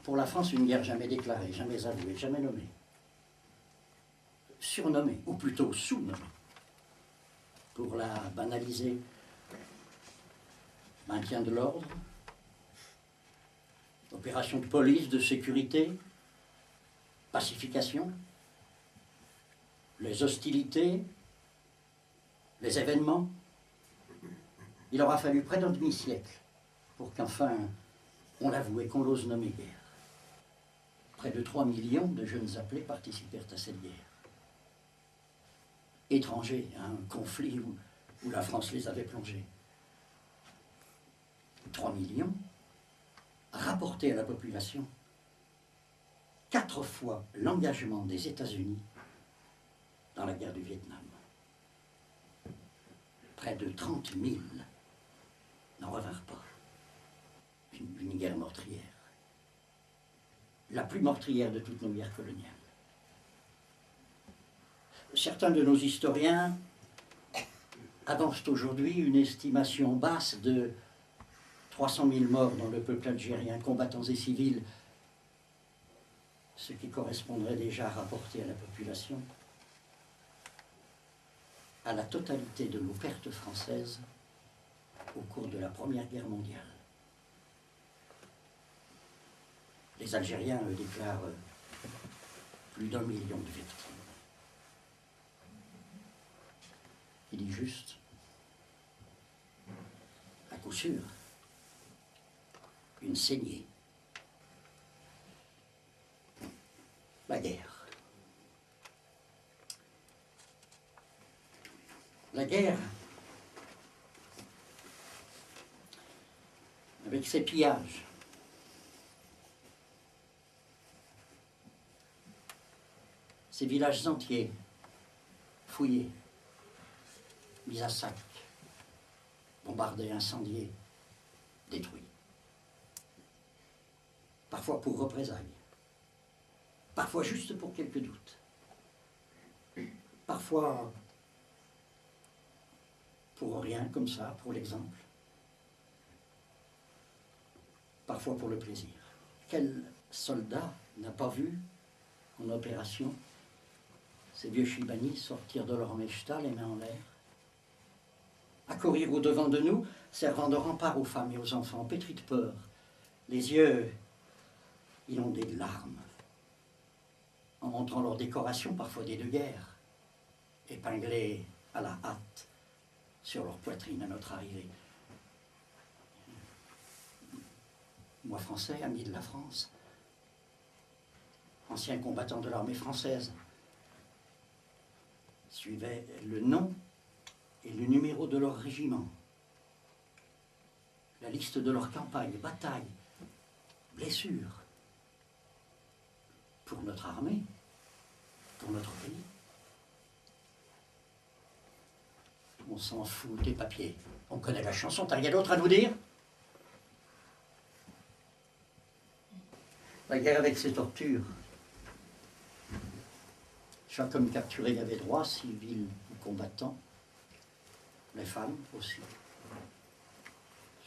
Pour la France, une guerre jamais déclarée, jamais avouée, jamais nommée. Surnommée, ou plutôt sous-nommée. Pour la banaliser, maintien de l'ordre, opération de police, de sécurité, pacification, les hostilités, les événements. Il aura fallu près d'un demi-siècle pour qu'enfin on l'avoue et qu'on l'ose nommer guerre. Près de 3 millions de jeunes appelés participèrent à cette guerre. Étrangers à un conflit où la France les avait plongés. 3 millions rapportés à la population 4 fois l'engagement des États-Unis dans la guerre du Vietnam. Près de 30 000 n'en revinrent pas. Une guerre meurtrière. La plus meurtrière de toutes nos guerres coloniales. Certains de nos historiens avancent aujourd'hui une estimation basse de 300 000 morts dans le peuple algérien, combattants et civils, ce qui correspondrait déjà rapporté à la population à la totalité de nos pertes françaises au cours de la Première Guerre mondiale. Les Algériens déclarent plus d'1 million de victimes. Il dit juste, à coup sûr, une saignée. La guerre. La guerre, avec ses pillages, ces villages entiers, fouillés, mis à sac, bombardés, incendiés, détruits. Parfois pour représailles, parfois juste pour quelques doutes, parfois pour rien comme ça, pour l'exemple, parfois pour le plaisir. Quel soldat n'a pas vu en opération ces vieux Chibani sortir de leur mechta, les mains en l'air, accourir au-devant de nous, servant de rempart aux femmes et aux enfants, pétris de peur, les yeux inondés de larmes, en montrant leurs décorations, parfois des deux guerres, épinglées à la hâte sur leur poitrine à notre arrivée. Moi, Français, ami de la France, ancien combattant de l'armée française, suivait le nom et le numéro de leur régiment, la liste de leurs campagnes, batailles, blessures, pour notre armée, pour notre pays. On s'en fout des papiers. On connaît la chanson, t'as rien d'autre à nous dire? La guerre avec ses tortures. Chaque homme capturé avait droit, civil ou combattant. Les femmes aussi.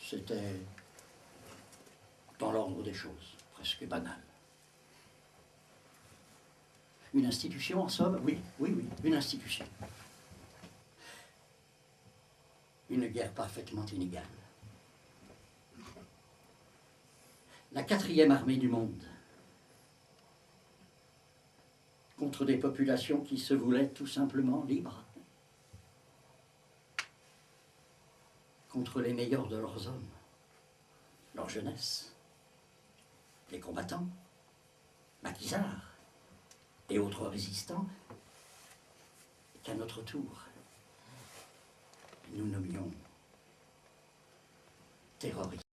C'était dans l'ordre des choses, presque banal. Une institution, en somme? Oui, une institution. Une guerre parfaitement inégale. La 4e armée du monde, contre des populations qui se voulaient tout simplement libres, contre les meilleurs de leurs hommes, leur jeunesse, les combattants, maquisards et autres résistants, qu'à notre tour, nous nommions terroristes.